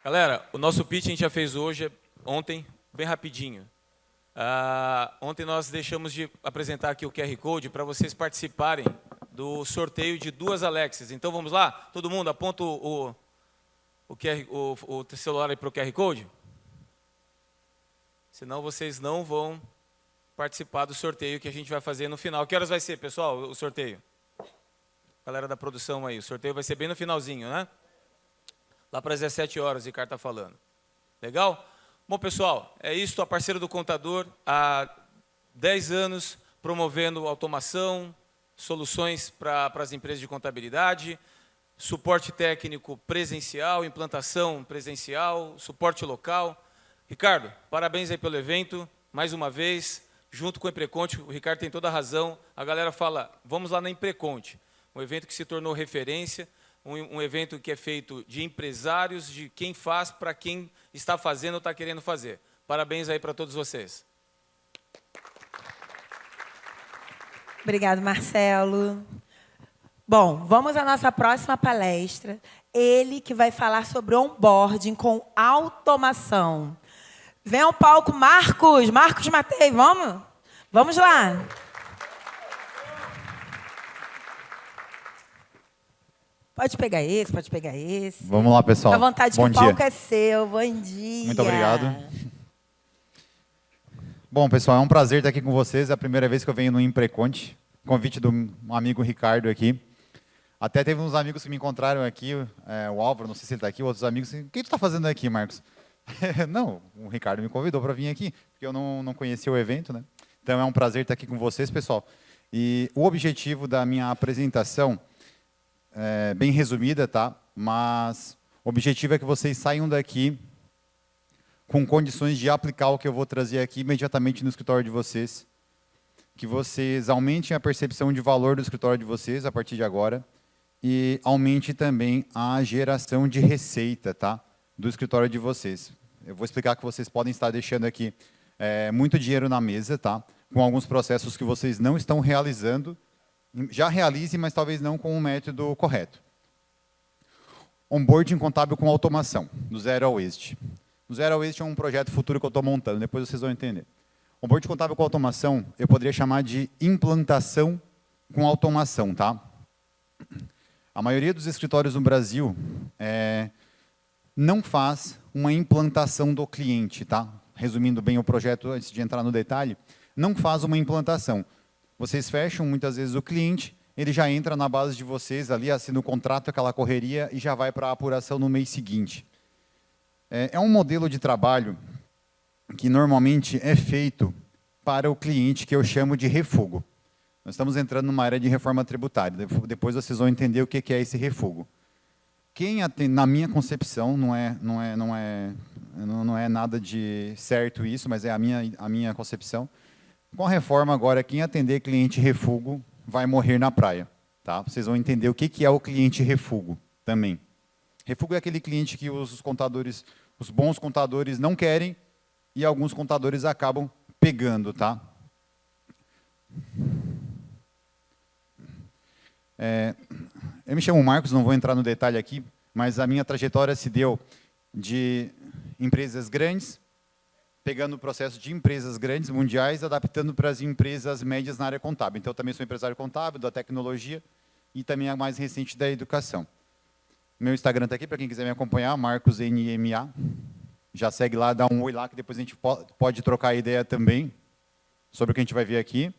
Galera, o nosso pitch a gente já fez ontem, bem rapidinho. Ontem nós deixamos de apresentar aqui o QR Code para vocês participarem do sorteio de 2 Alexas. Então vamos lá? Todo mundo aponta o celular aí para o QR Code? Senão vocês não vão participar do sorteio que a gente vai fazer no final. Que horas vai ser, pessoal, o sorteio? Galera da produção aí, o sorteio vai ser bem no finalzinho, né? Lá para as 17 horas, o Ricardo está falando. Legal? Bom, pessoal, é isso. A parceira do contador, há 10 anos, promovendo automação, soluções para as empresas de contabilidade, suporte técnico presencial, implantação presencial, suporte local. Ricardo, parabéns aí pelo evento, mais uma vez, junto com o Empreconte. O Ricardo tem toda a razão. A galera fala, vamos lá na Empreconte, um evento que se tornou referência, um evento que é feito de empresários, de quem faz para quem está fazendo ou está querendo fazer. Parabéns aí para todos vocês. Obrigado, Marcelo. Bom, vamos à nossa próxima palestra. Ele que vai falar sobre onboarding com automação. Vem ao palco, Marcos Matei, vamos? Vamos lá. Pode pegar esse, pode pegar esse. Vamos lá, pessoal. Fica à vontade, Bom que o palco dia. é seu. Bom dia. Muito obrigado. Bom, pessoal, é um prazer estar aqui com vocês. É a primeira vez que eu venho no Empreconte. Convite do amigo Ricardo aqui. Até teve uns amigos que me encontraram aqui, o Álvaro, não sei se ele está aqui, outros amigos. O que tu está fazendo aqui, Marcos? Não, o Ricardo me convidou para vir aqui, porque eu não conhecia o evento, né? Então é um prazer estar aqui com vocês, pessoal. E o objetivo da minha apresentação é bem resumida, tá? Mas o objetivo é que vocês saiam daqui com condições de aplicar o que eu vou trazer aqui imediatamente no escritório de vocês, que vocês aumentem a percepção de valor do escritório de vocês a partir de agora e aumente também a geração de receita, tá? Do escritório de vocês. Eu vou explicar que vocês podem estar deixando aqui muito dinheiro na mesa, tá? Com alguns processos que vocês não estão realizando. Já realize, mas talvez não com o método correto. Onboarding contábil com automação, do zero ao êxito. Do zero ao êxito é um projeto futuro que eu estou montando, depois vocês vão entender. Onboarding contábil com automação, eu poderia chamar de implantação com automação, tá? A maioria dos escritórios no Brasil não faz uma implantação do cliente, tá? Resumindo bem o projeto, antes de entrar no detalhe, não faz uma implantação. Vocês fecham, muitas vezes, o cliente, ele já entra na base de vocês, ali, assina o contrato, aquela correria, e já vai para a apuração no mês seguinte. É um modelo de trabalho que normalmente é feito para o cliente, que eu chamo de refugo. Nós estamos entrando numa área de reforma tributária, depois vocês vão entender o que é esse refugo. Na minha concepção, não é nada de certo isso, mas é a minha concepção. Com a reforma agora, quem atender cliente refugo vai morrer na praia. Tá? Vocês vão entender o que é o cliente refugo também. Refugo é aquele cliente que os bons contadores não querem e alguns contadores acabam pegando. Tá? Eu me chamo Marcos, não vou entrar no detalhe aqui, mas a minha trajetória se deu de empresas grandes, pegando o processo de empresas grandes, mundiais, adaptando para as empresas médias na área contábil. Então, eu também sou empresário contábil, da tecnologia e também a mais recente da educação. Meu Instagram está aqui, para quem quiser me acompanhar, MarcosNMA. Já segue lá, dá um oi lá, que depois a gente pode trocar ideia também sobre o que a gente vai ver aqui.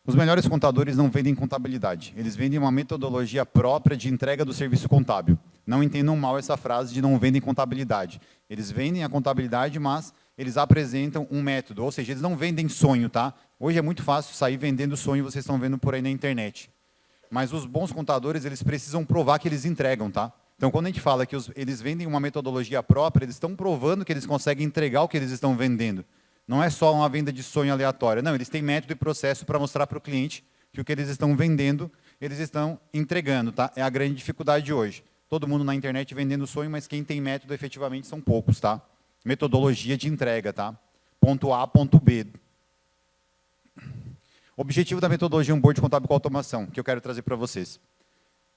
Os melhores contadores não vendem contabilidade, eles vendem uma metodologia própria de entrega do serviço contábil. Não entendam mal essa frase de não vendem contabilidade. Eles vendem a contabilidade, mas eles apresentam um método, ou seja, eles não vendem sonho, tá? Hoje é muito fácil sair vendendo sonho, vocês estão vendo por aí na internet. Mas os bons contadores, eles precisam provar que eles entregam, tá? Então, quando a gente fala que eles vendem uma metodologia própria, eles estão provando que eles conseguem entregar o que eles estão vendendo. Não é só uma venda de sonho aleatória. Não, eles têm método e processo para mostrar para o cliente que o que eles estão vendendo, eles estão entregando. Tá? É a grande dificuldade de hoje. Todo mundo na internet vendendo sonho, mas quem tem método efetivamente são poucos. Tá? Metodologia de entrega. Tá? Ponto A, ponto B. Objetivo da metodologia onboarding contábil com automação, que eu quero trazer para vocês.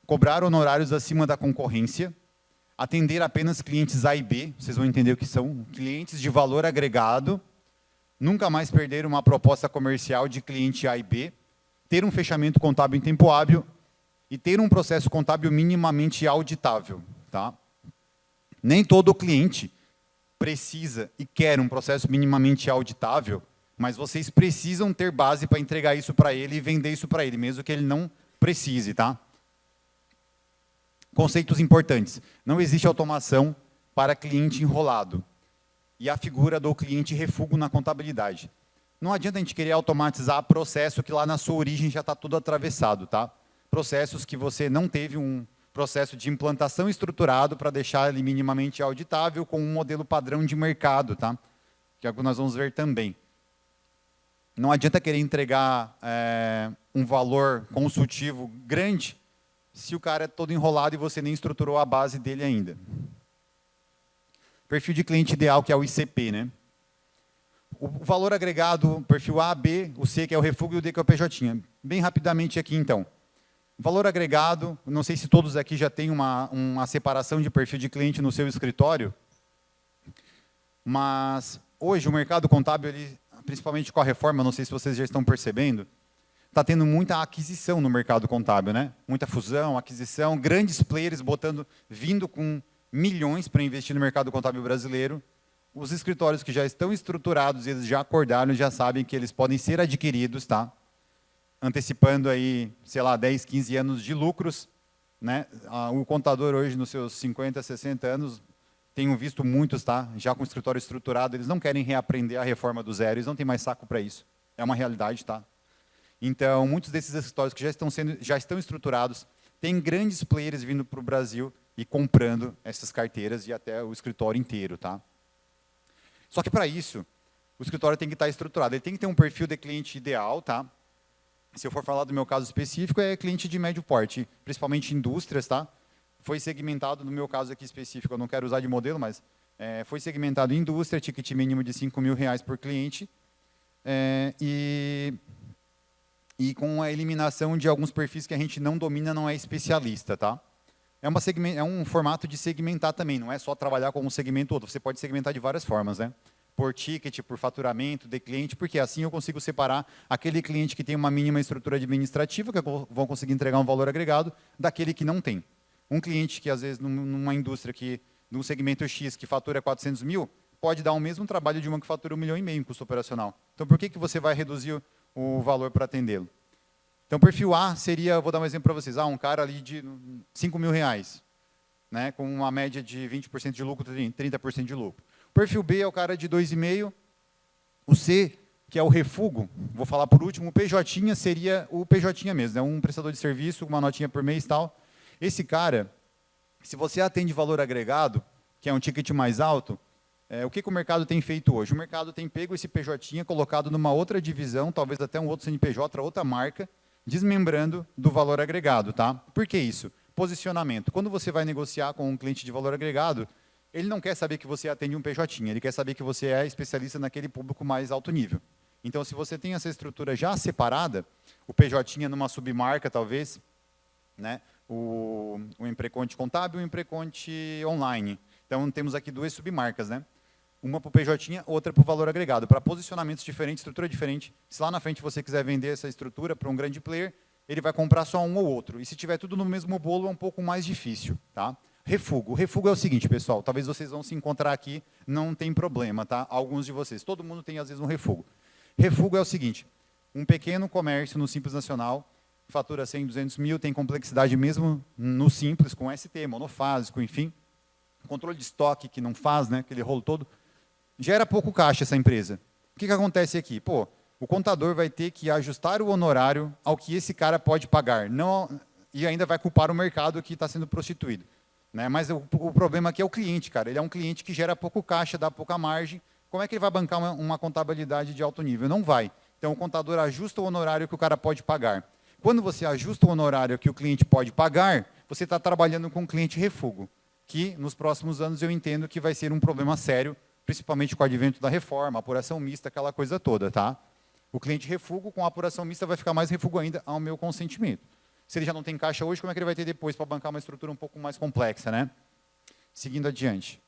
cobrar honorários acima da concorrência, atender apenas clientes A e B, vocês vão entender o que são, clientes de valor agregado, nunca mais perder uma proposta comercial de cliente A e B, ter um fechamento contábil em tempo hábil e ter um processo contábil minimamente auditável. Tá? Nem todo cliente precisa e quer um processo minimamente auditável, mas vocês precisam ter base para entregar isso para ele e vender isso para ele, mesmo que ele não precise. Tá? Conceitos importantes. Não existe automação para cliente enrolado. E a figura do cliente refúgio na contabilidade. Não adianta a gente querer automatizar processo que lá na sua origem já está tudo atravessado. Tá? Processos que você não teve um processo de implantação estruturado para deixar ele minimamente auditável com um modelo padrão de mercado, tá? Que é o que nós vamos ver também. Não adianta querer entregar um valor consultivo grande se o cara é todo enrolado e você nem estruturou a base dele ainda. Perfil de cliente ideal, que é o ICP, né? O valor agregado, perfil A, B, o C, que é o refúgio, e o D, que é o PJ. Bem rapidamente aqui, então. Valor agregado, não sei se todos aqui já têm uma separação de perfil de cliente no seu escritório, mas hoje o mercado contábil, principalmente com a reforma, não sei se vocês já estão percebendo, está tendo muita aquisição no mercado contábil, né? Muita fusão, aquisição, grandes players vindo com milhões para investir no mercado contábil brasileiro. Os escritórios que já estão estruturados, eles já acordaram, já sabem que eles podem ser adquiridos, tá? Antecipando aí, sei lá, 10, 15 anos de lucros, né? O contador hoje, nos seus 50, 60 anos, tenho visto muitos, tá? Já com o escritório estruturado, eles não querem reaprender a reforma do zero, eles não têm mais saco para isso. É uma realidade, tá? Então, muitos desses escritórios que já estão estruturados, têm grandes players vindo para o Brasil e comprando essas carteiras e até o escritório inteiro, tá? Só que para isso, o escritório tem que estar estruturado. Ele tem que ter um perfil de cliente ideal, tá? Se eu for falar do meu caso específico, é cliente de médio porte, principalmente indústrias, tá? Foi segmentado, no meu caso aqui específico, eu não quero usar de modelo, mas foi segmentado em indústria, ticket mínimo de R$5.000 por cliente, e com a eliminação de alguns perfis que a gente não domina, não é especialista, tá? É um formato de segmentar também, não é só trabalhar com um segmento ou outro, você pode segmentar de várias formas, né? Por ticket, por faturamento de cliente, porque assim eu consigo separar aquele cliente que tem uma mínima estrutura administrativa, que vão conseguir entregar um valor agregado, daquele que não tem. Um cliente que, às vezes, numa indústria, num segmento X, que fatura 400 mil, pode dar o mesmo trabalho de uma que fatura 1,5 milhão em custo operacional. Então, por que você vai reduzir o valor para atendê-lo? Então, perfil A seria, vou dar um exemplo para vocês, um cara ali de R$5.000, né, com uma média de 20% de lucro, 30% de lucro. O perfil B é o cara de 2,5. O C, que é o refúgio, vou falar por último, o PJ seria o PJ mesmo, né, um prestador de serviço, uma notinha por mês e tal. Esse cara, se você atende valor agregado, que é um ticket mais alto, o que o mercado tem feito hoje? O mercado tem pego esse PJ, colocado numa outra divisão, talvez até um outro CNPJ, outra marca, desmembrando do valor agregado. Tá? Por que isso? Posicionamento. Quando você vai negociar com um cliente de valor agregado, ele não quer saber que você atende um PJ, ele quer saber que você é especialista naquele público mais alto nível. Então, se você tem essa estrutura já separada, o PJ numa submarca, talvez, né, o Empreconte contábil e o Empreconte online. Então, temos aqui duas submarcas, né? Uma para o PJ, outra para o valor agregado, para posicionamentos diferentes, estrutura diferente. Se lá na frente você quiser vender essa estrutura para um grande player, ele vai comprar só um ou outro. E se tiver tudo no mesmo bolo, é um pouco mais difícil. Tá? Refúgio. O refúgio é o seguinte, pessoal, talvez vocês vão se encontrar aqui, não tem problema, tá? Alguns de vocês. Todo mundo tem, às vezes, um refúgio. Refúgio é o seguinte, um pequeno comércio no Simples Nacional, fatura 100, 200 mil, tem complexidade mesmo no Simples, com ST, monofásico, enfim. Controle de estoque que não faz, né, aquele rolo todo. Gera pouco caixa essa empresa. O que acontece aqui? Pô, o contador vai ter que ajustar o honorário ao que esse cara pode pagar. Não, e ainda vai culpar o mercado que está sendo prostituído. Né? Mas o problema aqui é o cliente, cara. Ele é um cliente que gera pouco caixa, dá pouca margem. Como é que ele vai bancar uma contabilidade de alto nível? Não vai. Então, o contador ajusta o honorário que o cara pode pagar. Quando você ajusta o honorário que o cliente pode pagar, você está trabalhando com um cliente refúgio, que nos próximos anos eu entendo que vai ser um problema sério, principalmente com o advento da reforma, apuração mista, aquela coisa toda, tá? O cliente refúgio com a apuração mista vai ficar mais refúgio ainda, ao meu consentimento. Se ele já não tem caixa hoje, como é que ele vai ter depois para bancar uma estrutura um pouco mais complexa, né? Seguindo adiante.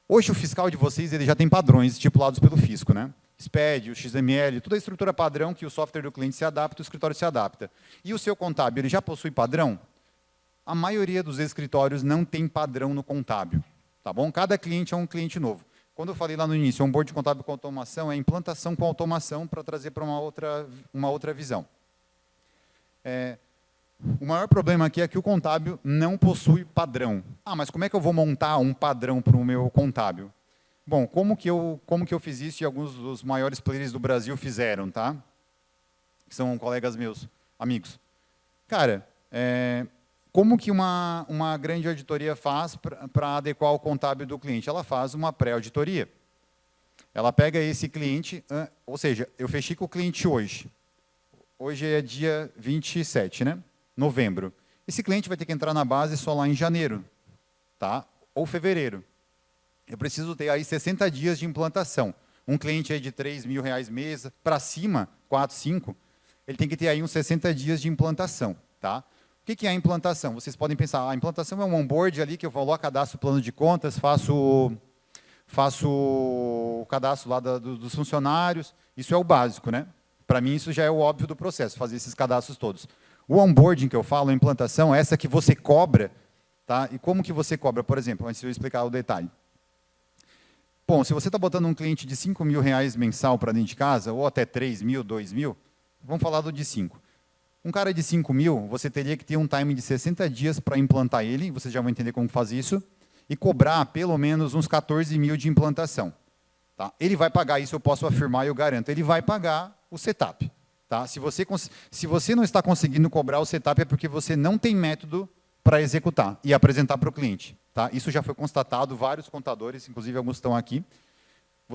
Hoje o fiscal de vocês ele já tem padrões estipulados pelo fisco, né? SPED, o XML, toda a estrutura padrão que o software do cliente se adapta, o escritório se adapta. E o seu contábil, ele já possui padrão? A maioria dos escritórios não tem padrão no contábil, tá bom? Cada cliente é um cliente novo. Quando eu falei lá no início, onboard contábil com automação, é implantação com automação para trazer para uma outra visão. O maior problema aqui é que o contábil não possui padrão. Ah, mas como é que eu vou montar um padrão para o meu contábil? Bom, como que eu fiz isso e alguns dos maiores players do Brasil fizeram, tá? Que são colegas meus, amigos. Cara, como que uma grande auditoria faz para adequar o contábil do cliente? Ela faz uma pré-auditoria. Ela pega esse cliente, ou seja, eu fechei com o cliente hoje. Hoje é dia 27, né? Novembro. Esse cliente vai ter que entrar na base só lá em janeiro, tá? Ou fevereiro. Eu preciso ter aí 60 dias de implantação. Um cliente aí de R$3.000 mês para cima, 4, 5, ele tem que ter aí uns 60 dias de implantação, tá? O que é a implantação? Vocês podem pensar, a implantação é um onboard ali que eu vou lá, cadastro o plano de contas, faço o cadastro lá dos funcionários. Isso é o básico, né? Para mim, isso já é o óbvio do processo, fazer esses cadastros todos. O onboarding que eu falo, a implantação, é essa que você cobra, tá? E como que você cobra? Por exemplo, antes de eu explicar o detalhe. Bom, se você está botando um cliente de R$5.000 mensal para dentro de casa, ou até 3.000, 2.000, vamos falar do de 5. Um cara de 5.000, você teria que ter um time de 60 dias para implantar ele, vocês já vão entender como faz isso, e cobrar pelo menos uns 14.000 de implantação. Tá? Ele vai pagar isso, eu posso afirmar e eu garanto, ele vai pagar o setup. Tá? Se você não está conseguindo cobrar o setup, é porque você não tem método para executar e apresentar para o cliente. Tá? Isso já foi constatado, vários contadores, inclusive alguns estão aqui.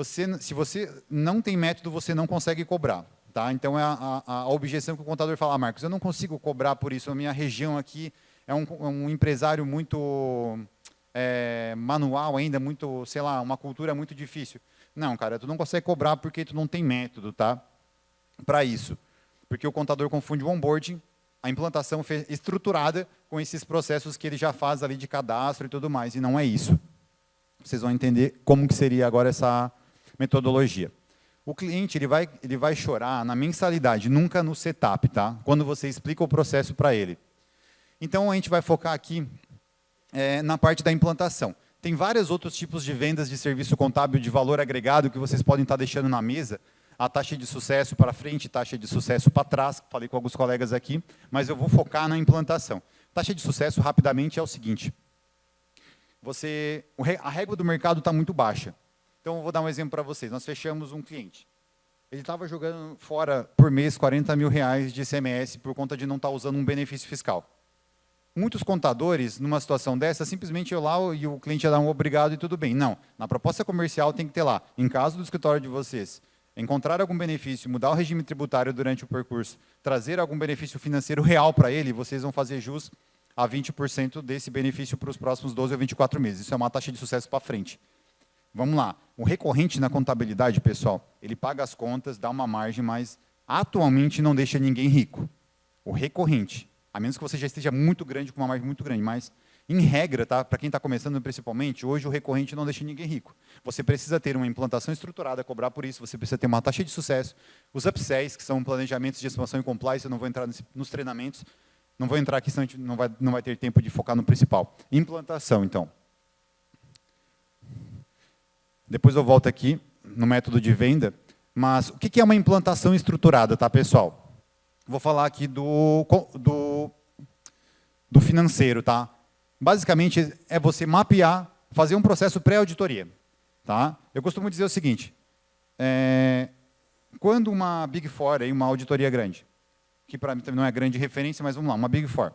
Se você não tem método, você não consegue cobrar. Tá? Então, é a objeção que o contador fala, Marcos, eu não consigo cobrar por isso, a minha região aqui é um empresário muito manual ainda, muito, sei lá, uma cultura muito difícil. Não, cara, tu não consegue cobrar porque tu não tem método, tá? Para isso. Porque o contador confunde o onboarding, a implantação estruturada com esses processos que ele já faz ali de cadastro e tudo mais, e não é isso. Vocês vão entender como que seria agora essa metodologia. O cliente ele vai chorar na mensalidade, nunca no setup, tá? Quando você explica o processo para ele. Então, a gente vai focar aqui na parte da implantação. Tem vários outros tipos de vendas de serviço contábil de valor agregado que vocês podem estar deixando na mesa. A taxa de sucesso para frente, taxa de sucesso para trás, falei com alguns colegas aqui, mas eu vou focar na implantação. Taxa de sucesso, rapidamente, é o seguinte. A régua do mercado está muito baixa. Então, eu vou dar um exemplo para vocês. Nós fechamos um cliente. Ele estava jogando fora, por mês, R$40.000 de ICMS por conta de não estar usando um benefício fiscal. Muitos contadores, numa situação dessa, simplesmente eu lá e o cliente ia dar um obrigado e tudo bem. Não, na proposta comercial tem que ter lá, em caso do escritório de vocês, encontrar algum benefício, mudar o regime tributário durante o percurso, trazer algum benefício financeiro real para ele, vocês vão fazer jus a 20% desse benefício para os próximos 12 ou 24 meses. Isso é uma taxa de sucesso para frente. Vamos lá. O recorrente na contabilidade, pessoal, ele paga as contas, dá uma margem, mas atualmente não deixa ninguém rico. O recorrente, a menos que você já esteja muito grande, com uma margem muito grande, mas, em regra, tá, para quem está começando principalmente, hoje o recorrente não deixa ninguém rico. Você precisa ter uma implantação estruturada, cobrar por isso, você precisa ter uma taxa de sucesso, os upsells, que são planejamentos de expansão e compliance, eu não vou entrar nos treinamentos, não vou entrar aqui, senão a gente não vai ter tempo de focar no principal. Implantação, então. Depois eu volto aqui no método de venda, mas o que é uma implantação estruturada, tá, pessoal? Vou falar aqui do financeiro, tá? Basicamente, é você mapear, fazer um processo pré-auditoria, tá? Eu costumo dizer o seguinte, quando uma Big Four, aí, uma auditoria grande, que para mim também não é grande referência, mas vamos lá, uma Big Four.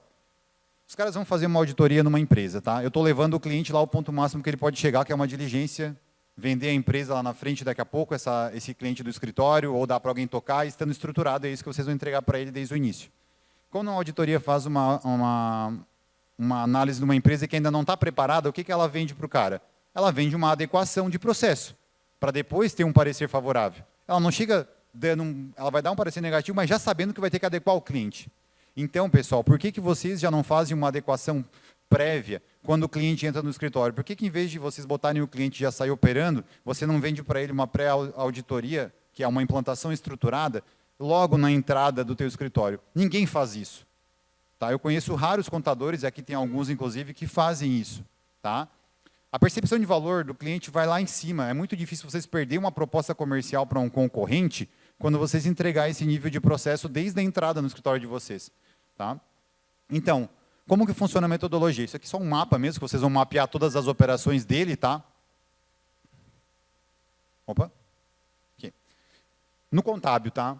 Os caras vão fazer uma auditoria numa empresa, tá? Eu estou levando o cliente lá ao ponto máximo que ele pode chegar, que é uma diligência, vender a empresa lá na frente daqui a pouco, esse cliente do escritório, ou dar para alguém tocar, e estando estruturado, é isso que vocês vão entregar para ele desde o início. Quando uma auditoria faz uma análise de uma empresa que ainda não está preparada, o que ela vende para o cara? Ela vende uma adequação de processo, para depois ter um parecer favorável. Ela não chega ela vai dar um parecer negativo, mas já sabendo que vai ter que adequar o cliente. Então, pessoal, por que vocês já não fazem uma adequação prévia quando o cliente entra no escritório? Por que em vez de vocês botarem o cliente já sair operando, você não vende para ele uma pré-auditoria, que é uma implantação estruturada, logo na entrada do teu escritório? Ninguém faz isso. Tá? Eu conheço raros contadores, aqui tem alguns, inclusive, que fazem isso. Tá? A percepção de valor do cliente vai lá em cima. É muito difícil vocês perderem uma proposta comercial para um concorrente quando vocês entregar esse nível de processo desde a entrada no escritório de vocês. Tá? Então, como que funciona a metodologia? Isso aqui é só um mapa mesmo, que vocês vão mapear todas as operações dele, tá? Opa. Aqui. No contábil, tá?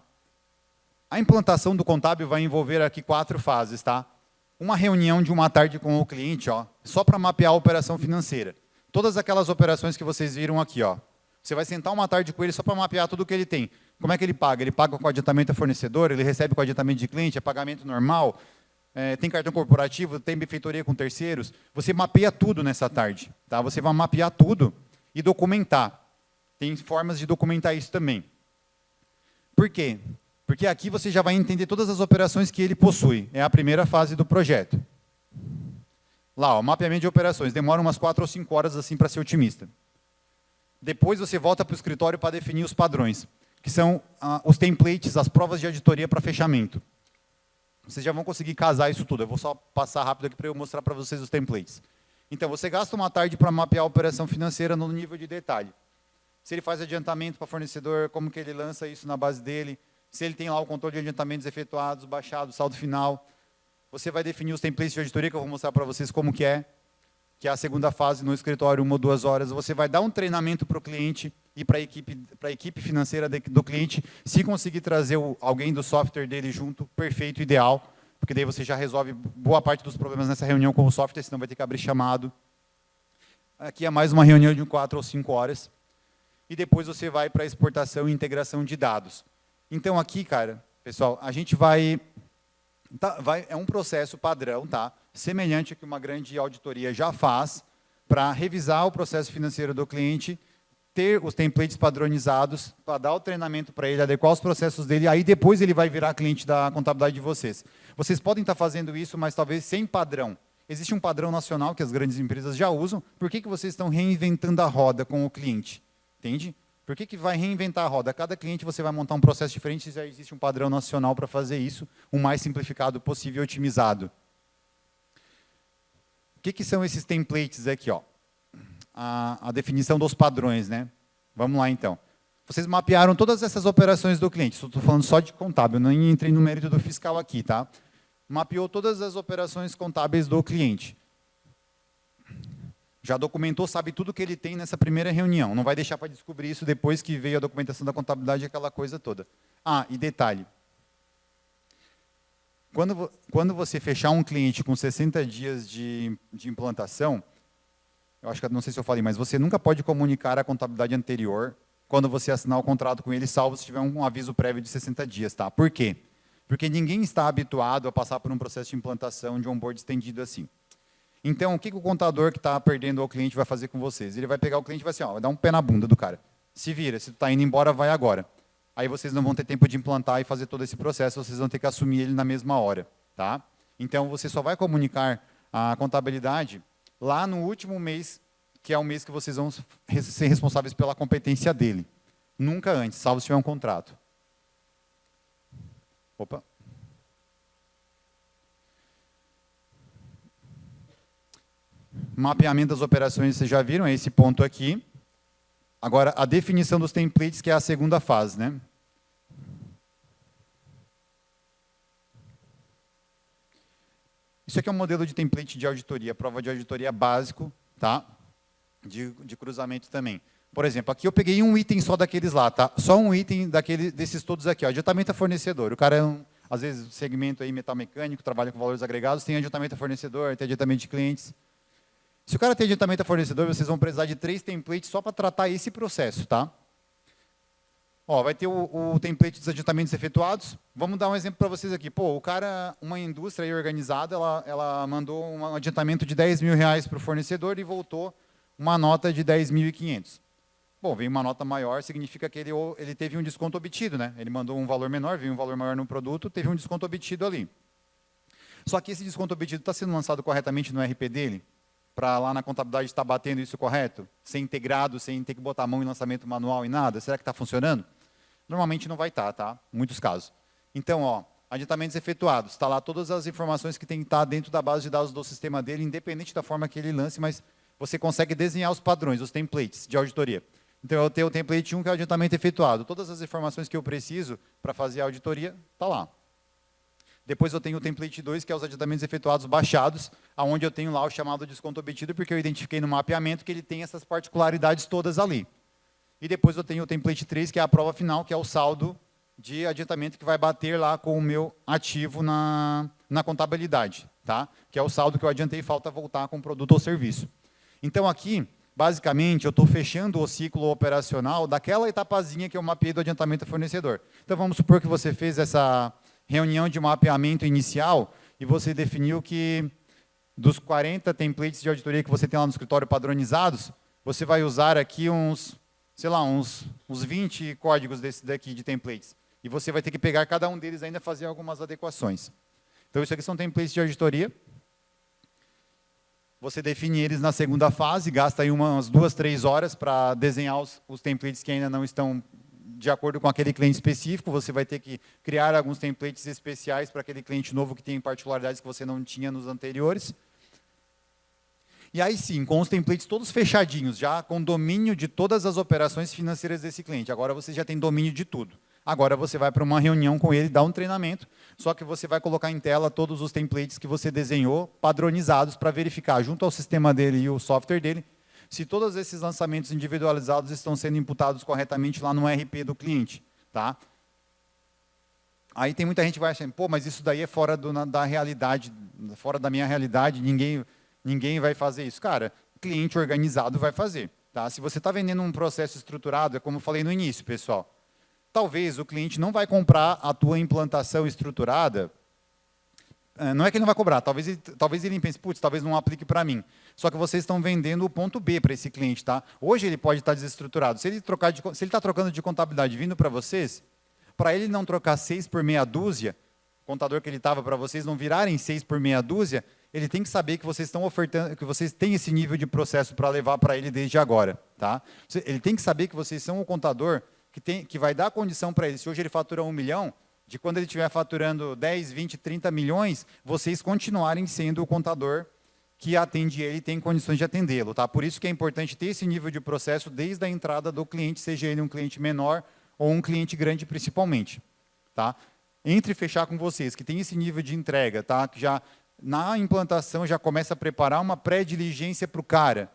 A implantação do contábil vai envolver aqui 4 fases, tá? Uma reunião de uma tarde com o cliente, ó, só para mapear a operação financeira. Todas aquelas operações que vocês viram aqui, ó. Você vai sentar uma tarde com ele só para mapear tudo que ele tem. Como é que ele paga? Ele paga com adiantamento a fornecedor, ele recebe com adiantamento de cliente, é pagamento normal, tem cartão corporativo, tem benfeitoria com terceiros. Você mapeia tudo nessa tarde. Tá? Você vai mapear tudo e documentar. Tem formas de documentar isso também. Por quê? Porque aqui você já vai entender todas as operações que ele possui. É a primeira fase do projeto. Lá, ó, mapeamento de operações. Demora umas 4 ou 5 horas assim para ser otimista. Depois você volta para o escritório para definir os padrões, que são os templates, as provas de auditoria para fechamento. Vocês já vão conseguir casar isso tudo. Eu vou só passar rápido aqui para eu mostrar para vocês os templates. Então, você gasta uma tarde para mapear a operação financeira no nível de detalhe. Se ele faz adiantamento para fornecedor, como que ele lança isso na base dele, se ele tem lá o controle de adiantamentos efetuados, baixado, saldo final. Você vai definir os templates de auditoria, que eu vou mostrar para vocês como que é a segunda fase no escritório, 1 ou 2 horas. Você vai dar um treinamento para o cliente e para a equipe financeira do cliente, se conseguir trazer alguém do software dele junto, perfeito, ideal, porque daí você já resolve boa parte dos problemas nessa reunião com o software, senão vai ter que abrir chamado. Aqui é mais uma reunião de 4 ou 5 horas. E depois você vai para a exportação e integração de dados. Então aqui, cara, pessoal, a gente é um processo padrão, tá? Semelhante ao que uma grande auditoria já faz, para revisar o processo financeiro do cliente, ter os templates padronizados, para dar o treinamento para ele, adequar os processos dele, aí depois ele vai virar cliente da contabilidade de vocês. Vocês podem estar fazendo isso, mas talvez sem padrão. Existe um padrão nacional que as grandes empresas já usam, por que vocês estão reinventando a roda com o cliente? Entende? Por que vai reinventar a roda? Cada cliente você vai montar um processo diferente, já existe um padrão nacional para fazer isso, o mais simplificado possível e otimizado. O que são esses templates aqui? Ó? A definição dos padrões, né? Vamos lá, então. Vocês mapearam todas essas operações do cliente. Estou falando só de contábil, não entrei no mérito do fiscal aqui, tá? Mapeou todas as operações contábeis do cliente. Já documentou, sabe tudo que ele tem nessa primeira reunião. Não vai deixar para descobrir isso depois que veio a documentação da contabilidade, aquela coisa toda. Ah, e detalhe. Quando você fechar um cliente com 60 dias de implantação, eu acho que não sei se eu falei, mas você nunca pode comunicar a contabilidade anterior quando você assinar o contrato com ele, salvo se tiver um aviso prévio de 60 dias. Tá? Por quê? Porque ninguém está habituado a passar por um processo de implantação de onboard estendido assim. Então, o que o contador que está perdendo ao cliente vai fazer com vocês? Ele vai pegar o cliente e vai assim, ó, vai dar um pé na bunda do cara. Se vira, se tu está indo embora, vai agora. Aí vocês não vão ter tempo de implantar e fazer todo esse processo, vocês vão ter que assumir ele na mesma hora. Tá? Então, você só vai comunicar a contabilidade lá no último mês, que é o mês que vocês vão ser responsáveis pela competência dele. Nunca antes, salvo se tiver um contrato. Opa. Mapeamento das operações, vocês já viram, é esse ponto aqui. Agora, a definição dos templates, que é a segunda fase, né? Isso aqui é um modelo de template de auditoria, prova de auditoria básico, tá? De cruzamento também. Por exemplo, aqui eu peguei um item só daqueles lá, tá? Só um item desses todos aqui, ó, adiantamento a fornecedor. O cara é às vezes, segmento aí metal mecânico, trabalha com valores agregados, tem adiantamento a fornecedor, tem adiantamento de clientes. Se o cara tem adiantamento a fornecedor, vocês vão precisar de 3 templates só para tratar esse processo, tá? Ó, vai ter o template dos adiantamentos efetuados. Vamos dar um exemplo para vocês aqui. Pô, o cara, uma indústria aí organizada, ela mandou um adiantamento de R$10.000 para o fornecedor e voltou uma nota de 10.500. Bom, veio uma nota maior, significa que ele teve um desconto obtido, né? Ele mandou um valor menor, veio um valor maior no produto, teve um desconto obtido ali. Só que esse desconto obtido está sendo lançado corretamente no RP dele? Para lá na contabilidade estar batendo isso correto? Sem integrado, sem ter que botar a mão em lançamento manual e nada? Será que está funcionando? Normalmente não vai estar, tá? Em muitos casos. Então, ó, adiantamentos efetuados. Está lá todas as informações que tem que estar dentro da base de dados do sistema dele, independente da forma que ele lance, mas você consegue desenhar os padrões, os templates de auditoria. Então, eu tenho o template 1, que é o adiantamento efetuado. Todas as informações que eu preciso para fazer a auditoria, está lá. Depois eu tenho o template 2, que é os adiantamentos efetuados baixados, onde eu tenho lá o chamado desconto obtido, porque eu identifiquei no mapeamento que ele tem essas particularidades todas ali. E depois eu tenho o template 3, que é a prova final, que é o saldo de adiantamento que vai bater lá com o meu ativo na contabilidade, tá? Que é o saldo que eu adiantei e falta voltar com o produto ou serviço. Então, aqui, basicamente, eu estou fechando o ciclo operacional daquela etapazinha que eu mapeei do adiantamento a fornecedor. Então, vamos supor que você fez essa reunião de mapeamento inicial e você definiu que dos 40 templates de auditoria que você tem lá no escritório padronizados, você vai usar aqui uns 20 códigos desse daqui de templates. E você vai ter que pegar cada um deles e ainda fazer algumas adequações. Então, isso aqui são templates de auditoria. Você define eles na segunda fase, gasta aí umas 2, 3 horas para desenhar os templates que ainda não estão de acordo com aquele cliente específico. Você vai ter que criar alguns templates especiais para aquele cliente novo que tem particularidades que você não tinha nos anteriores. E aí sim, com os templates todos fechadinhos, já com domínio de todas as operações financeiras desse cliente. Agora você já tem domínio de tudo. Agora você vai para uma reunião com ele, dá um treinamento, só que você vai colocar em tela todos os templates que você desenhou, padronizados, para verificar, junto ao sistema dele e o software dele, se todos esses lançamentos individualizados estão sendo imputados corretamente lá no RP do cliente. Tá? Aí tem muita gente que vai achando, pô, mas isso daí é fora da realidade, fora da minha realidade, ninguém vai fazer isso. Cara, cliente organizado vai fazer. Tá? Se você está vendendo um processo estruturado, é como eu falei no início, pessoal, talvez o cliente não vai comprar a tua implantação estruturada. Não é que ele não vai cobrar, talvez ele pense, putz, talvez não aplique para mim. Só que vocês estão vendendo o ponto B para esse cliente. Tá? Hoje ele pode estar desestruturado. Se ele está trocando de contabilidade vindo para vocês, para ele não trocar 6 por meia dúzia, o contador que ele estava para vocês não virarem 6 por meia dúzia, ele tem que saber que vocês estão ofertando, que vocês têm esse nível de processo para levar para ele desde agora. Tá? Ele tem que saber que vocês são o contador que vai dar condição para ele, se hoje ele fatura 1 milhão, de quando ele estiver faturando 10, 20, 30 milhões, vocês continuarem sendo o contador que atende ele e tem condições de atendê-lo. Tá? Por isso que é importante ter esse nível de processo desde a entrada do cliente, seja ele um cliente menor ou um cliente grande principalmente. Tá? Entre fechar com vocês, que tem esse nível de entrega, tá? Que já na implantação já começa a preparar uma pré-diligência para o cara.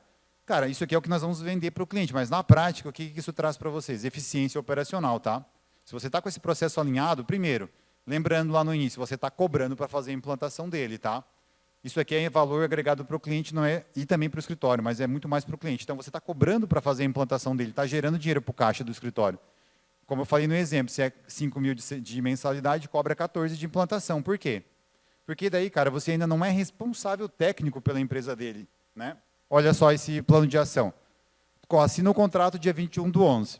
Cara, isso aqui é o que nós vamos vender para o cliente, mas na prática, o que isso traz para vocês? Eficiência operacional, tá? Se você está com esse processo alinhado, primeiro, lembrando lá no início, você está cobrando para fazer a implantação dele, tá? Isso aqui é valor agregado para o cliente, não é, e também para o escritório, mas é muito mais para o cliente. Então, você está cobrando para fazer a implantação dele, está gerando dinheiro para o caixa do escritório. Como eu falei no exemplo, se é 5 mil de mensalidade, cobra 14 de implantação. Por quê? Porque daí, cara, você ainda não é responsável técnico pela empresa dele, né? Olha só esse plano de ação. Assina o contrato dia 21/11.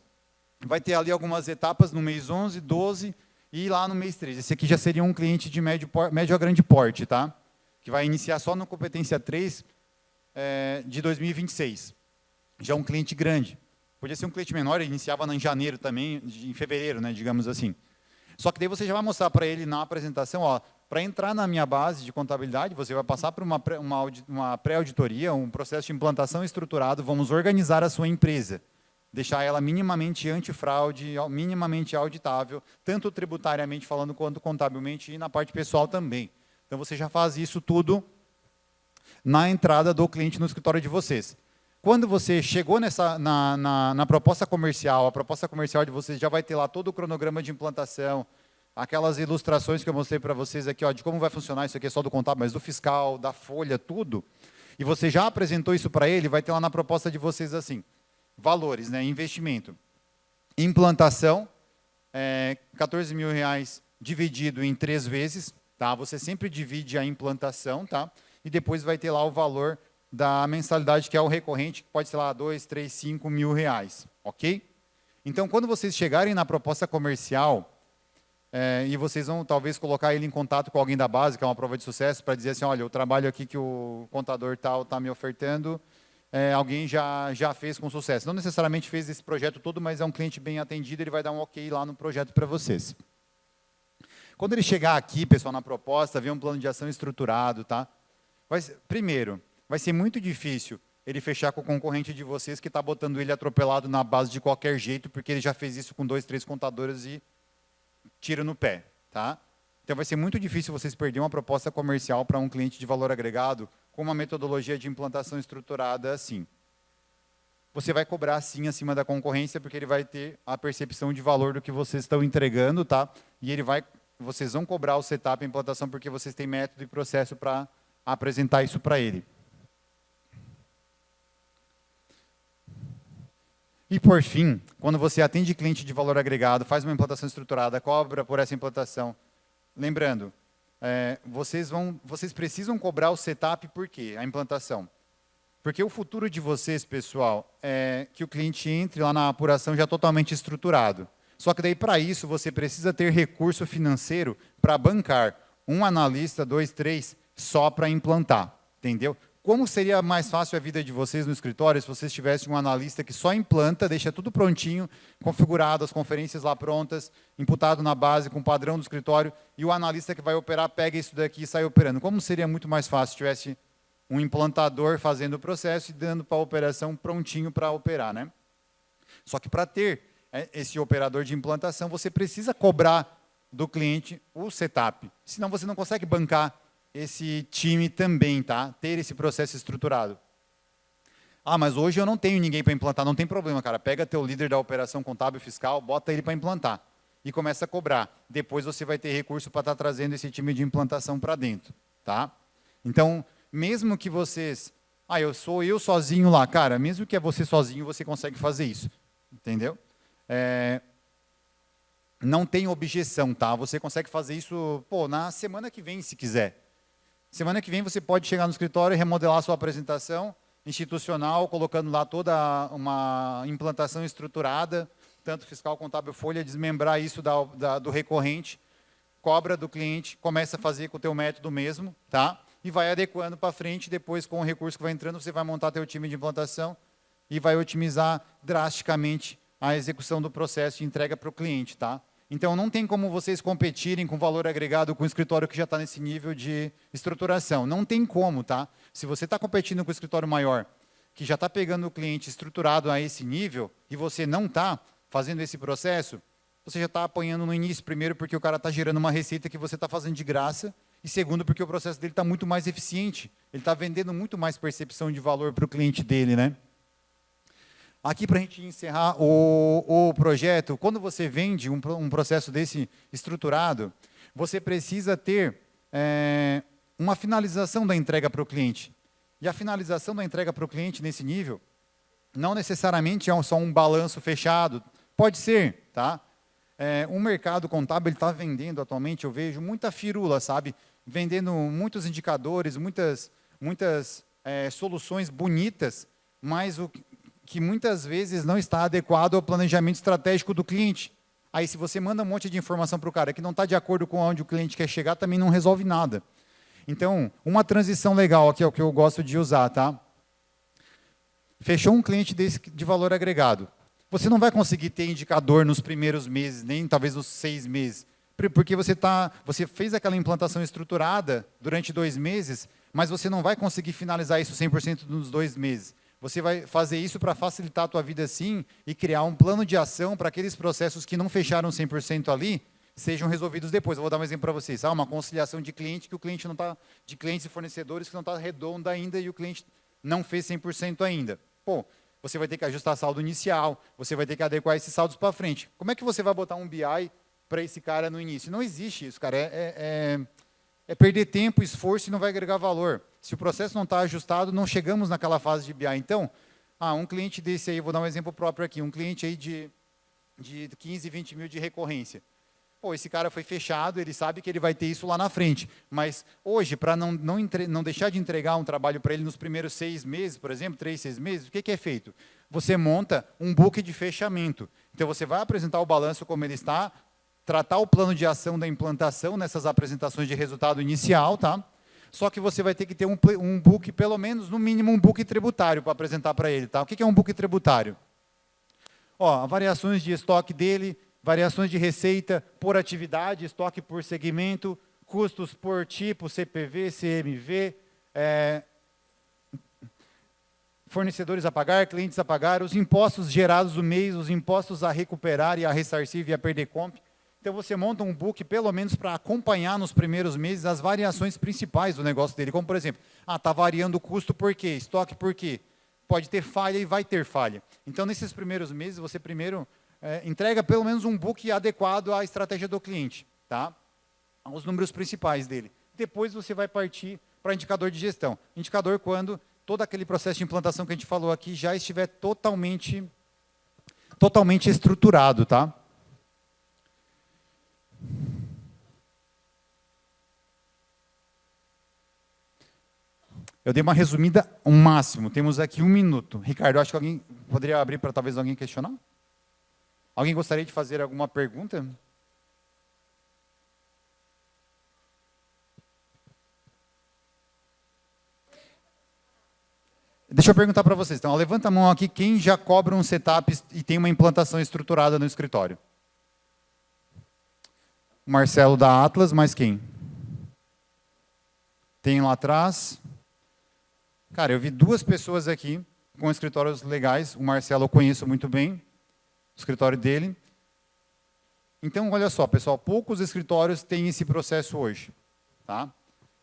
Vai ter ali algumas etapas no mês 11, 12 e lá no mês 13. Esse aqui já seria um cliente de médio a grande porte, tá? Que vai iniciar só no competência 3 de 2026. Já um cliente grande. Podia ser um cliente menor, ele iniciava em janeiro também, em fevereiro, né, digamos assim. Só que daí você já vai mostrar para ele na apresentação, ó, para entrar na minha base de contabilidade, você vai passar por uma pré-auditoria, um processo de implantação estruturado, vamos organizar a sua empresa, deixar ela minimamente antifraude, minimamente auditável, tanto tributariamente falando quanto contabilmente e na parte pessoal também. Então você já faz isso tudo na entrada do cliente no escritório de vocês. Quando você chegou na proposta comercial, a proposta comercial de vocês já vai ter lá todo o cronograma de implantação, aquelas ilustrações que eu mostrei para vocês aqui, ó, de como vai funcionar, isso aqui é só do contábil, mas do fiscal, da folha, tudo. E você já apresentou isso para ele, vai ter lá na proposta de vocês assim, valores, né, investimento. Implantação, 14 mil reais dividido em 3 vezes, tá? Você sempre divide a implantação, tá? E depois vai ter lá o valor da mensalidade, que é o recorrente, que pode ser lá 2, 3, 5 mil reais, ok? Então, quando vocês chegarem na proposta comercial, e vocês vão talvez colocar ele em contato com alguém da base, que é uma prova de sucesso, para dizer assim, olha, o trabalho aqui que o contador tal está me ofertando, alguém já fez com sucesso. Não necessariamente fez esse projeto todo, mas é um cliente bem atendido, ele vai dar um ok lá no projeto para vocês. Quando ele chegar aqui, pessoal, na proposta, vem um plano de ação estruturado, tá? Primeiro, vai ser muito difícil ele fechar com o concorrente de vocês que está botando ele atropelado na base de qualquer jeito, porque ele já fez isso com 2, 3 contadores e tira no pé, tá? Então vai ser muito difícil vocês perderem uma proposta comercial para um cliente de valor agregado com uma metodologia de implantação estruturada assim. Você vai cobrar sim acima da concorrência, porque ele vai ter a percepção de valor do que vocês estão entregando, tá? E vocês vão cobrar o setup e implantação porque vocês têm método e processo para apresentar isso para ele. E por fim, quando você atende cliente de valor agregado, faz uma implantação estruturada, cobra por essa implantação. Lembrando, vocês precisam cobrar o setup por quê? A implantação. Porque o futuro de vocês, pessoal, é que o cliente entre lá na apuração já totalmente estruturado. Só que daí, para isso, você precisa ter recurso financeiro para bancar um analista, 2, 3, só para implantar. Entendeu? Como seria mais fácil a vida de vocês no escritório se vocês tivessem um analista que só implanta, deixa tudo prontinho, configurado, as conferências lá prontas, imputado na base, com o padrão do escritório, e o analista que vai operar pega isso daqui e sai operando. Como seria muito mais fácil se tivesse um implantador fazendo o processo e dando para a operação prontinho para operar, né? Só que para ter esse operador de implantação, você precisa cobrar do cliente o setup, senão você não consegue bancar esse time também, tá? Ter esse processo estruturado. Ah, mas hoje eu não tenho ninguém para implantar. Não tem problema, cara. Pega teu líder da operação contábil fiscal, bota ele para implantar e começa a cobrar. Depois você vai ter recurso para estar trazendo esse time de implantação para dentro, tá? Então, mesmo que vocês... Ah, eu sou eu sozinho lá. Cara, mesmo que é você sozinho, você consegue fazer isso. Entendeu? Não tem objeção, tá? Você consegue fazer isso, na semana que vem, se quiser. Semana que vem você pode chegar no escritório e remodelar a sua apresentação institucional, colocando lá toda uma implantação estruturada, tanto fiscal, contábil, folha, desmembrar isso do recorrente, cobra do cliente, começa a fazer com o teu método mesmo, tá? E vai adequando para frente, depois com o recurso que vai entrando, você vai montar teu time de implantação e vai otimizar drasticamente a execução do processo de entrega para o cliente, tá? Então, não tem como vocês competirem com valor agregado com o escritório que já está nesse nível de estruturação. Não tem como, tá? Se você está competindo com o escritório maior, que já está pegando o cliente estruturado a esse nível, e você não está fazendo esse processo, você já está apanhando no início. Primeiro, porque o cara está gerando uma receita que você está fazendo de graça, e segundo, porque o processo dele está muito mais eficiente. Ele está vendendo muito mais percepção de valor para o cliente dele, né? Aqui, para a gente encerrar o projeto, quando você vende um processo desse estruturado, você precisa ter uma finalização da entrega para o cliente. E a finalização da entrega para o cliente nesse nível, não necessariamente é só um balanço fechado. Pode ser, tá? O mercado contábil está vendendo atualmente, eu vejo muita firula, sabe? Vendendo muitos indicadores, muitas soluções bonitas, mas que muitas vezes não está adequado ao planejamento estratégico do cliente. Aí, se você manda um monte de informação para o cara que não está de acordo com onde o cliente quer chegar, também não resolve nada. Então, uma transição legal aqui é o que eu gosto de usar, tá? Fechou um cliente desse de valor agregado. Você não vai conseguir ter indicador nos primeiros meses, nem talvez nos 6 meses, porque você fez aquela implantação estruturada durante 2 meses, mas você não vai conseguir finalizar isso 100% nos 2 meses. Você vai fazer isso para facilitar a tua vida sim e criar um plano de ação para aqueles processos que não fecharam 100% ali, sejam resolvidos depois. Eu vou dar um exemplo para vocês. Uma conciliação de cliente que o cliente não tá, de clientes e fornecedores que não está redonda ainda e o cliente não fez 100% ainda. Você vai ter que ajustar saldo inicial, você vai ter que adequar esses saldos para frente. Como é que você vai botar um BI para esse cara no início? Não existe isso, cara. É perder tempo, esforço e não vai agregar valor. Se o processo não está ajustado, não chegamos naquela fase de BI. Então, um cliente desse aí, vou dar um exemplo próprio aqui, um cliente aí de 15, 20 mil de recorrência. Esse cara foi fechado, ele sabe que ele vai ter isso lá na frente. Mas hoje, para não deixar de entregar um trabalho para ele nos primeiros 6 meses, por exemplo, 3, 6 meses, o que é feito? Você monta um book de fechamento. Então, você vai apresentar o balanço como ele está, tratar o plano de ação da implantação nessas apresentações de resultado inicial, tá? Só que você vai ter que ter um book, pelo menos, no mínimo, um book tributário para apresentar para ele, tá? O que é um book tributário? Ó, variações de estoque dele, variações de receita por atividade, estoque por segmento, custos por tipo, CPV, CMV, fornecedores a pagar, clientes a pagar, os impostos gerados no mês, os impostos a recuperar e a ressarcir via perder comp. Então, você monta um book, pelo menos, para acompanhar nos primeiros meses as variações principais do negócio dele. Como, por exemplo, está variando o custo por quê? Estoque por quê? Pode ter falha e vai ter falha. Então, nesses primeiros meses, você primeiro entrega pelo menos um book adequado à estratégia do cliente, tá? Aos números principais dele. Depois, você vai partir para indicador de gestão. Indicador quando todo aquele processo de implantação que a gente falou aqui já estiver totalmente estruturado, tá? Eu dei uma resumida ao máximo. Temos aqui 1 minuto. Ricardo, acho que alguém poderia abrir para talvez alguém questionar? Alguém gostaria de fazer alguma pergunta? Deixa eu perguntar para vocês. Então, levanta a mão aqui quem já cobra um setup e tem uma implantação estruturada no escritório. O Marcelo da Atlas, mais quem? Tem lá atrás. Cara, eu vi 2 pessoas aqui com escritórios legais. O Marcelo eu conheço muito bem, o escritório dele. Então, olha só, pessoal, poucos escritórios têm esse processo hoje. Tá?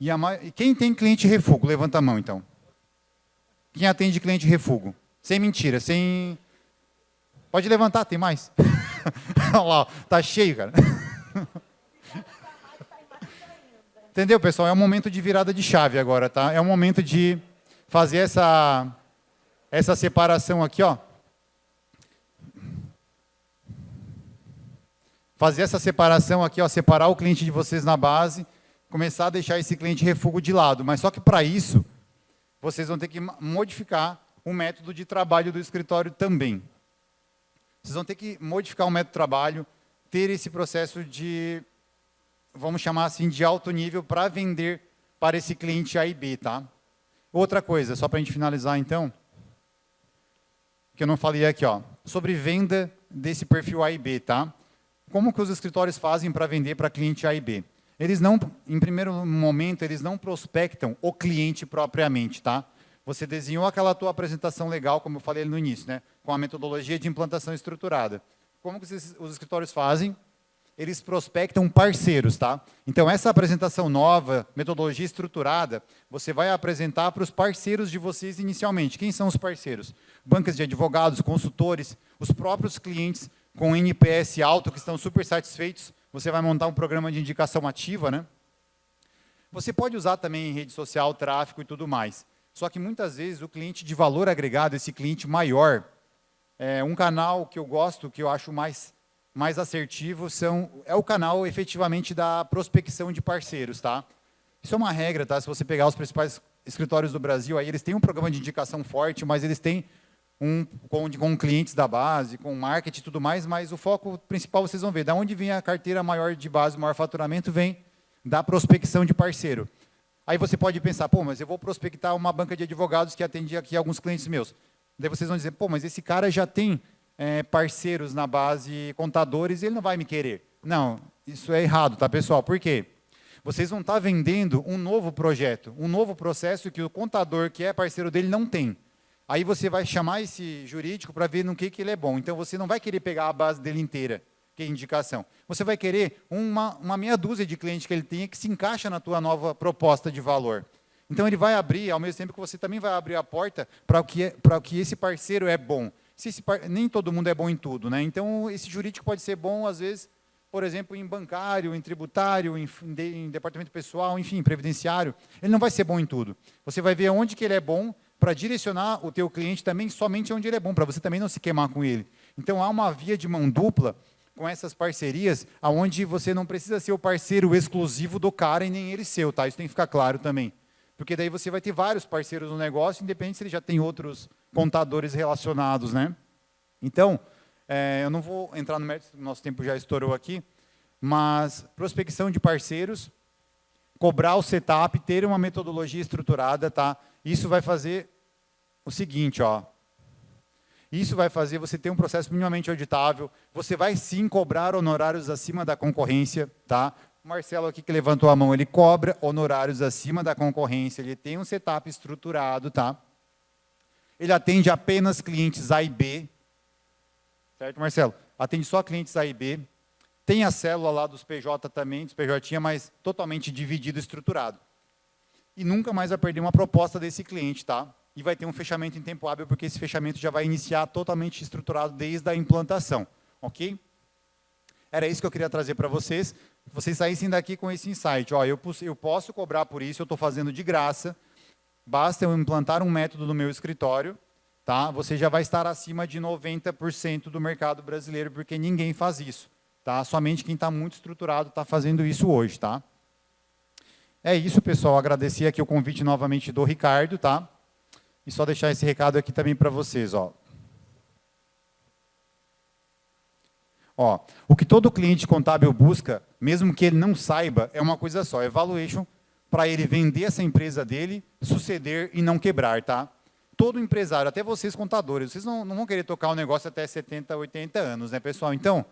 E quem tem cliente refugo? Levanta a mão, então. Quem atende cliente refugo? Sem mentira, sem... Pode levantar, tem mais? Olha lá, tá cheio, cara. Entendeu, pessoal? É um momento de virada de chave agora, tá? É um momento de fazer essa separação aqui, ó. Fazer essa separação aqui, ó, separar o cliente de vocês na base, começar a deixar esse cliente refugo de lado. Mas só que para isso, vocês vão ter que modificar o método de trabalho do escritório também. Vocês vão ter que modificar o método de trabalho, ter esse processo de, vamos chamar assim, de alto nível para vender para esse cliente A e B, tá? Outra coisa, só para a gente finalizar então, que eu não falei aqui, ó, sobre venda desse perfil A e B, tá? Como que os escritórios fazem para vender para cliente A e B? Eles não, em primeiro momento, eles não prospectam o cliente propriamente, tá? Você desenhou aquela tua apresentação legal, como eu falei no início, né? Com a metodologia de implantação estruturada. Como que os escritórios fazem? Eles prospectam parceiros, tá? Então, essa apresentação nova, metodologia estruturada, você vai apresentar para os parceiros de vocês inicialmente. Quem são os parceiros? Bancas de advogados, consultores, os próprios clientes com NPS alto, que estão super satisfeitos. Você vai montar um programa de indicação ativa, né? Você pode usar também em rede social, tráfego e tudo mais. Só que, muitas vezes, o cliente de valor agregado, esse cliente maior, um canal que eu gosto, que eu acho mais assertivo, é o canal, efetivamente, da prospecção de parceiros, tá? Isso é uma regra, tá? Se você pegar os principais escritórios do Brasil, aí eles têm um programa de indicação forte, mas eles têm com clientes da base, com marketing e tudo mais, mas o foco principal vocês vão ver. Da onde vem a carteira maior de base, o maior faturamento, vem da prospecção de parceiro. Aí você pode pensar, pô, mas eu vou prospectar uma banca de advogados que atende aqui alguns clientes meus. Daí vocês vão dizer, pô, mas esse cara já tem parceiros na base, contadores, ele não vai me querer. Não, isso é errado, tá, pessoal? Por quê? Vocês vão estar vendendo um novo projeto, um novo processo que o contador, que é parceiro dele, não tem. Aí você vai chamar esse jurídico para ver no que ele é bom. Então, você não vai querer pegar a base dele inteira, que é indicação. Você vai querer uma meia dúzia de clientes que ele tenha que se encaixa na tua nova proposta de valor. Então, ele vai abrir, ao mesmo tempo que você também vai abrir a porta para o que esse parceiro é bom. Nem todo mundo é bom em tudo, né? Então, esse jurídico pode ser bom, às vezes, por exemplo, em bancário, em tributário, em departamento pessoal, enfim, previdenciário. Ele não vai ser bom em tudo. Você vai ver onde que ele é bom para direcionar o teu cliente também somente onde ele é bom, para você também não se queimar com ele. Então, há uma via de mão dupla com essas parcerias, onde você não precisa ser o parceiro exclusivo do cara e nem ele seu, tá? Isso tem que ficar claro também. Porque daí você vai ter vários parceiros no negócio, independente se ele já tem outros contadores relacionados, né? Então, eu não vou entrar no mérito, nosso tempo já estourou aqui, mas prospecção de parceiros, cobrar o setup, ter uma metodologia estruturada, tá? Isso vai fazer o seguinte, ó. Isso vai fazer você ter um processo minimamente auditável, você vai sim cobrar honorários acima da concorrência, tá? O Marcelo aqui que levantou a mão, ele cobra honorários acima da concorrência, ele tem um setup estruturado, tá? Ele atende apenas clientes A e B, certo, Marcelo? Atende só clientes A e B. Tem a célula lá dos PJ também, dos PJ, mas totalmente dividido, estruturado. E nunca mais vai perder uma proposta desse cliente, tá? E vai ter um fechamento em tempo hábil, porque esse fechamento já vai iniciar totalmente estruturado desde a implantação, ok? Era isso que eu queria trazer para vocês. Vocês saíssem daqui com esse insight. Ó, eu posso cobrar por isso, eu estou fazendo de graça. Basta eu implantar um método no meu escritório, tá? Você já vai estar acima de 90% do mercado brasileiro, porque ninguém faz isso, tá? Somente quem está muito estruturado está fazendo isso hoje, tá? É isso, pessoal. Agradecer aqui o convite novamente do Ricardo, tá? E só deixar esse recado aqui também para vocês, ó. Ó, o que todo cliente contábil busca, mesmo que ele não saiba, é uma coisa só, evaluation, para ele vender essa empresa dele, suceder e não quebrar, tá? Todo empresário, até vocês contadores, vocês não vão querer tocar o negócio até 70, 80 anos, né, pessoal? Então,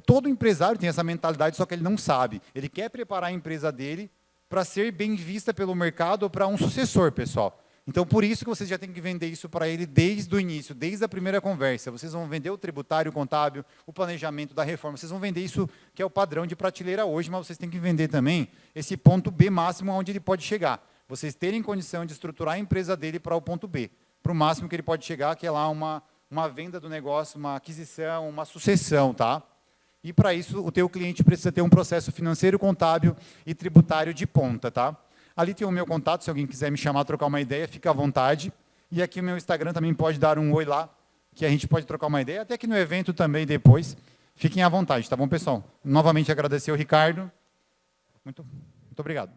todo empresário tem essa mentalidade, só que ele não sabe. Ele quer preparar a empresa dele para ser bem vista pelo mercado ou para um sucessor, pessoal. Então, por isso que vocês já têm que vender isso para ele desde o início, desde a primeira conversa. Vocês vão vender o tributário, o contábil, o planejamento da reforma. Vocês vão vender isso que é o padrão de prateleira hoje, mas vocês têm que vender também esse ponto B máximo onde ele pode chegar. Vocês terem condição de estruturar a empresa dele para o ponto B, para o máximo que ele pode chegar, que é lá uma venda do negócio, uma aquisição, uma sucessão, tá? E para isso, o teu cliente precisa ter um processo financeiro, contábil e tributário de ponta, tá? Ali tem o meu contato, se alguém quiser me chamar, trocar uma ideia, fica à vontade. E aqui o meu Instagram também pode dar um oi lá, que a gente pode trocar uma ideia, até aqui no evento também depois. Fiquem à vontade, tá bom, pessoal? Novamente agradecer ao Ricardo. Muito obrigado.